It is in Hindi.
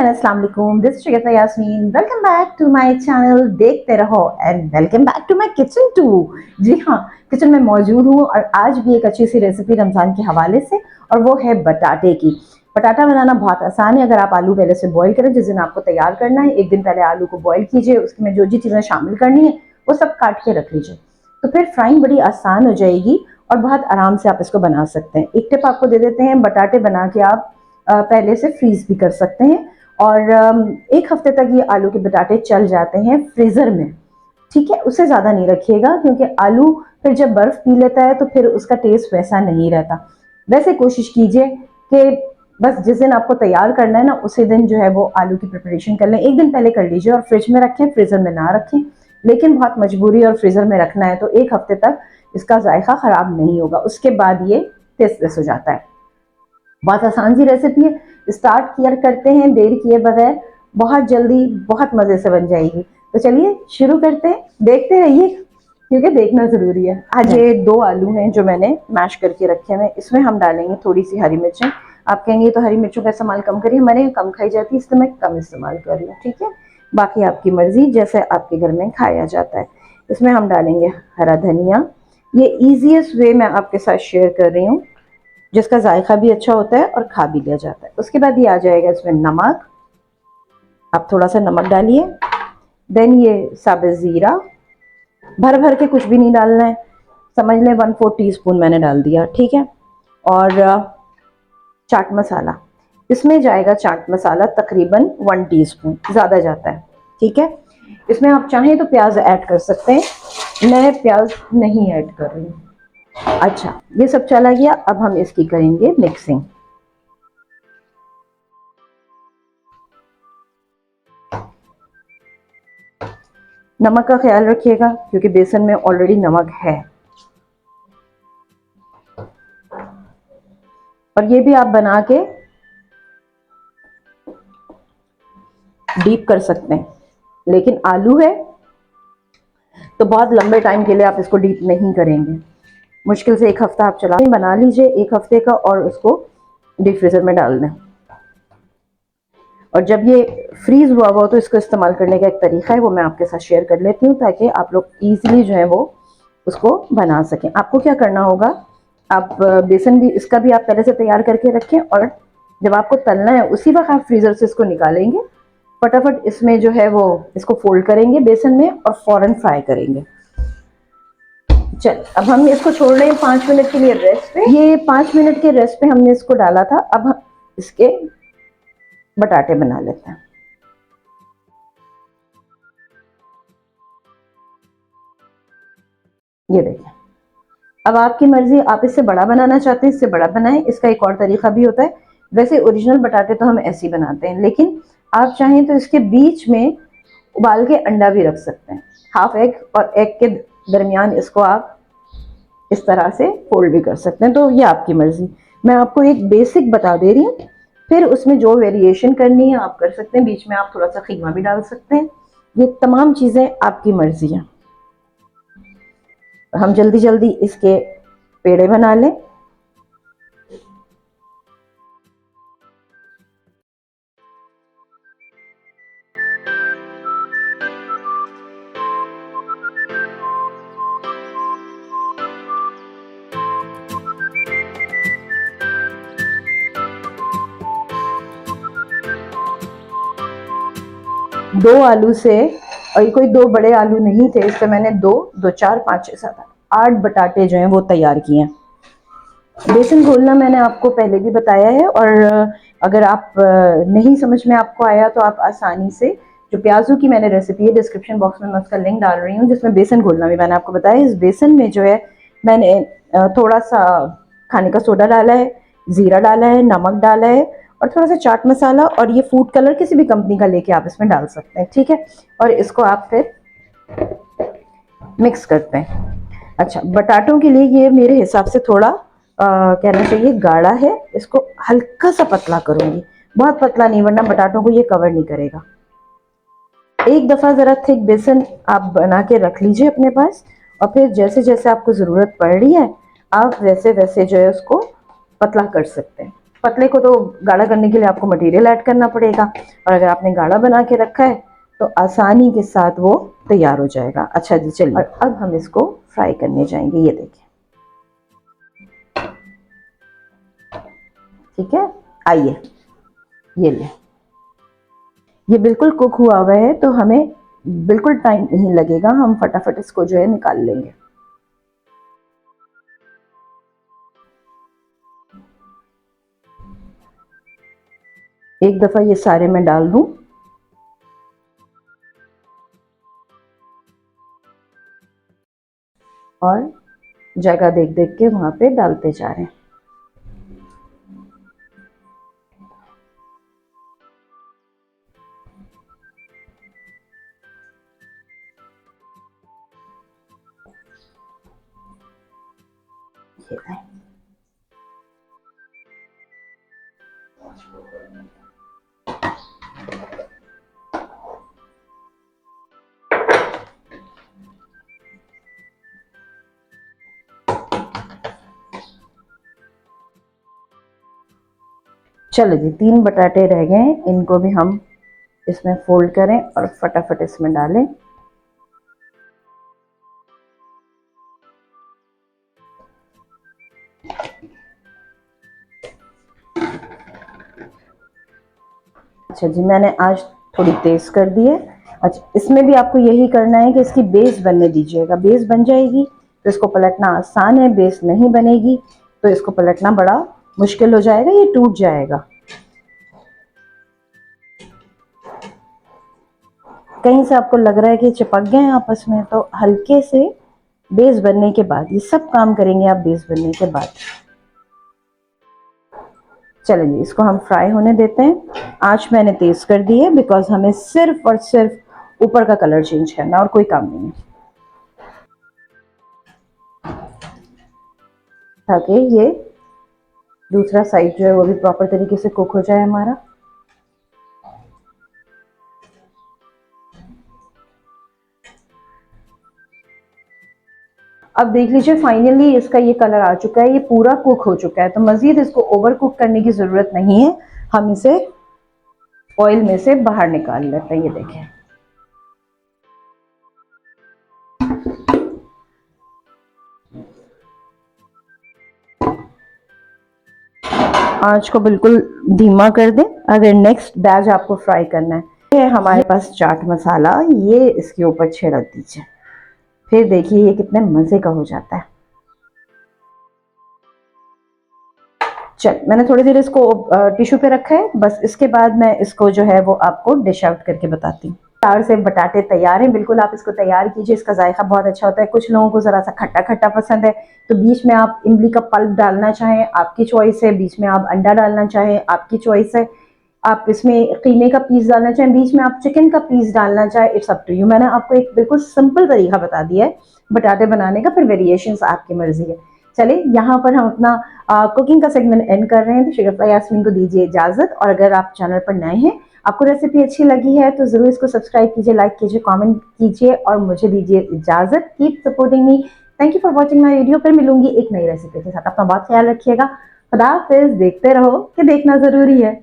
एवरीवन, अस्सलाम वालेकुम। This is Shagufta Yasmeen. Welcome back to my channel देखते रहो and welcome back to my kitchen too. जी हाँ, किचन में मौजूद हूँ और आज भी एक अच्छी सी रेसिपी रमज़ान के हवाले से, और वो है बटाटे की। बटाटा बनाना बहुत आसान है। अगर आप आलू पहले से बॉईल करें, जिस दिन आपको तैयार करना है एक दिन पहले आलू को बॉईल कीजिए, उसमें जो चीज़ें शामिल करनी है वो सब काट के रख लीजिए, तो फिर फ्राइंग बड़ी आसान हो जाएगी और बहुत आराम से आप इसको बना सकते हैं। एक टिप आपको दे देते हैं, बटाटे बना के आप पहले से फ्रीज भी कर सकते हैं और एक हफ्ते तक ये आलू के बटाटे चल जाते हैं फ्रीजर में। ठीक है, उससे ज़्यादा नहीं रखिएगा क्योंकि आलू फिर जब बर्फ़ पी लेता है तो फिर उसका टेस्ट वैसा नहीं रहता। वैसे कोशिश कीजिए कि बस जिस दिन आपको तैयार करना है ना, उसी दिन जो है वो आलू की प्रिपरेशन कर लें। एक दिन पहले कर लीजिए और फ्रिज में रखें, फ्रीज़र में ना रखें। लेकिन बहुत मजबूरी और फ्रीज़र में रखना है तो एक हफ्ते तक इसका जायका ख़राब नहीं होगा, उसके बाद ये टेस्टलेस हो जाता है। बहुत आसान सी रेसिपी है, स्टार्ट किया करते हैं देर किए बगैर, बहुत जल्दी बहुत मज़े से बन जाएगी। तो चलिए शुरू करते हैं, देखते रहिए क्योंकि देखना ज़रूरी है। आज ये 2 आलू हैं जो मैंने मैश करके रखे हैं, इसमें हम डालेंगे थोड़ी सी हरी मिर्चें। आप कहेंगे तो हरी मिर्चों का इस्तेमाल कम करिए, मैंने कम खाई जाती है इसलिए मैं कम इस्तेमाल कर रही हूँ। ठीक है, बाकी आपकी मर्ज़ी, जैसे आपके घर में खाया जाता है। इसमें हम डालेंगे हरा धनिया। ये ईजीएस्ट वे मैं आपके साथ शेयर कर रही हूँ, जिसका जायका भी अच्छा होता है और खा भी लिया जाता है। उसके बाद ये आ जाएगा इसमें नमक, आप थोड़ा सा नमक डालिए। देन ये साबित ज़ीरा, भर भर के कुछ भी नहीं डालना है, समझ लें 1/4 टीस्पून मैंने डाल दिया। ठीक है, और चाट मसाला, इसमें जाएगा चाट मसाला तकरीबन 1 टीस्पून, ज़्यादा जाता है। ठीक है, इसमें आप चाहें तो प्याज ऐड कर सकते हैं, मैं प्याज नहीं ऐड कर रही हूँ। अच्छा, ये सब चला गया, अब हम इसकी करेंगे मिक्सिंग। नमक का ख्याल रखिएगा क्योंकि बेसन में ऑलरेडी नमक है, और ये भी आप बना के डीप कर सकते हैं, लेकिन आलू है तो बहुत लंबे टाइम के लिए आप इसको डीप नहीं करेंगे। मुश्किल से 1 हफ्ता आप चला बना लीजिए, 1 हफ्ते का, और उसको डीप फ्रीजर में डाल दें। और जब ये फ्रीज हुआ हुआ तो इसको इस्तेमाल करने का एक तरीका है, वो मैं आपके साथ शेयर कर लेती हूँ ताकि आप लोग इजीली जो है वो उसको बना सकें। आपको क्या करना होगा, आप बेसन भी इसका भी आप पहले से तैयार करके रखें, और जब आपको तलना है उसी वक्त आप फ्रीज़र से इसको निकालेंगे, फटाफट इसमें जो है वो इसको फोल्ड करेंगे बेसन में और फ़ौरन फ्राई करेंगे। चल, अब हम इसको छोड़ रहे हैं 5 मिनट के लिए रेस्ट पे। ये 5 मिनट के रेस्ट पे हमने इसको डाला था। अब हम इसके बटाटे बना लेते हैं। ये देखिए, अब आपकी मर्जी, आप इससे बड़ा बनाना चाहते हैं इससे बड़ा बनाएं। इसका एक और तरीका भी होता है, वैसे ओरिजिनल बटाटे तो हम ऐसे ही बनाते हैं, लेकिन आप चाहें तो इसके बीच में उबाल के अंडा भी रख सकते हैं, हाफ एग, और एग के दरमियान इसको आप इस तरह से फोल्ड भी कर सकते हैं। तो ये आपकी मर्जी, मैं आपको एक बेसिक बता दे रही हूँ, फिर उसमें जो वेरिएशन करनी है आप कर सकते हैं। बीच में आप थोड़ा सा खीमा भी डाल सकते हैं, ये तमाम चीज़ें आपकी मर्जी है। हम जल्दी जल्दी इसके पेड़े बना लें। दो आलू से, और ये कोई 2 बड़े आलू नहीं थे, इससे मैंने 2, 2, 4, 5, 6, 7, 8 बटाटे जो हैं वो तैयार किए हैं। बेसन घोलना मैंने आपको पहले भी बताया है, और अगर आप नहीं समझ में आपको आया तो आप आसानी से, जो प्याजों की मैंने रेसिपी है डिस्क्रिप्शन बॉक्स में मैं उसका लिंक डाल रही हूँ, जिसमें बेसन घोलना भी मैंने आपको बताया। इस बेसन में जो है मैंने थोड़ा सा खाने का सोडा डाला है, ज़ीरा डाला है, नमक डाला है, और थोड़ा सा चाट मसाला, और ये फूड कलर किसी भी कंपनी का लेके आप इसमें डाल सकते हैं। ठीक है, और इसको आप फिर मिक्स करते हैं। अच्छा, बटाटों के लिए ये मेरे हिसाब से थोड़ा कहना चाहिए गाढ़ा है, इसको हल्का सा पतला करूंगी, बहुत पतला नहीं, वरना बटाटों को ये कवर नहीं करेगा। एक दफ़ा ज़रा थिक बेसन आप बना के रख लीजिए अपने पास, और फिर जैसे जैसे आपको ज़रूरत पड़ रही है आप वैसे वैसे जो है उसको पतला कर सकते हैं। पतले को तो गाढ़ा करने के लिए आपको मटेरियल ऐड करना पड़ेगा, और अगर आपने गाढ़ा बना के रखा है तो आसानी के साथ वो तैयार हो जाएगा। अच्छा जी चलिए, और अब हम इसको फ्राई करने जाएंगे। ये देखिए, ठीक है, आइए ये ले, ये बिल्कुल कुक हुआ हुआ है तो हमें बिल्कुल टाइम नहीं लगेगा, हम फटाफट इसको जो है निकाल लेंगे। एक दफा ये सारे मैं डाल दूं और जगह देख देख के वहां पे डालते जा रहे हैं। चलो जी, 3 बटाटे रह गए, इनको भी हम इसमें फोल्ड करें और फटाफट इसमें डालें। अच्छा जी, मैंने आज थोड़ी तेज कर दी है। अच्छा, इसमें भी आपको यही करना है कि इसकी बेस बनने दीजिएगा। बेस बन जाएगी तो इसको पलटना आसान है, बेस नहीं बनेगी तो इसको पलटना बड़ा मुश्किल हो जाएगा, ये टूट जाएगा। कहीं से आपको लग रहा है कि चिपक गए हैं आपस में, तो हल्के से बेस बनने के बाद, ये सब काम करेंगे आप बेस बनने के बाद। चलिए इसको हम फ्राई होने देते हैं। आंच मैंने तेज कर दी है बिकॉज हमें सिर्फ और सिर्फ ऊपर का कलर चेंज करना और कोई काम नहीं है, ताकि ये दूसरा साइड जो है वो भी प्रॉपर तरीके से कुक हो जाए हमारा। अब देख लीजिए, फाइनली इसका ये कलर आ चुका है, ये पूरा कुक हो चुका है। तो मजीद इसको ओवर कुक करने की जरूरत नहीं है, हम इसे ऑयल में से बाहर निकाल लेते हैं। ये देखें, आंच को बिल्कुल धीमा कर दें अगर नेक्स्ट बैच आपको फ्राई करना है। ये हमारे पास चाट मसाला, ये इसके ऊपर छिड़क दीजिए, फिर देखिए ये कितने मजे का हो जाता है। चल, मैंने थोड़ी देर इसको टिश्यू पे रखा है, बस इसके बाद मैं इसको जो है वो आपको डिश आउट करके बताती हूँ। तैयार से बटाटे तैयार हैं, बिल्कुल आप इसको तैयार कीजिए, इसका जायका बहुत अच्छा होता है। कुछ लोगों को जरा सा खट्टा खट्टा पसंद है, तो बीच में आप इमली का पल्प डालना चाहें आपकी चॉइस है, बीच में आप अंडा डालना चाहें आपकी चॉइस है, आप इसमें कीमे का पीस डालना चाहें, बीच में आप चिकन का पीस डालना चाहें, इट्स अप टू यू। मैंने आपको एक बिल्कुल सिंपल तरीका बता दिया है बटाटे बनाने का, फिर वेरिएशंस आपकी मर्जी है। चलिए यहाँ पर हम अपना कुकिंग का सेगमेंट एंड कर रहे हैं, तो शगुफ्ता यास्मीन को दीजिए इजाजत। और अगर आप चैनल पर नए हैं, आपको रेसिपी अच्छी लगी है तो जरूर इसको सब्सक्राइब कीजिए, लाइक कीजिए, कमेंट कीजिए और मुझे दीजिए इजाजत। Keep supporting me. Thank you for watching my video. फिर मिलूंगी एक नई रेसिपी के साथ, अपना बहुत ख्याल रखिएगा। खुदा हाफिज। देखते रहो कि देखना जरूरी है।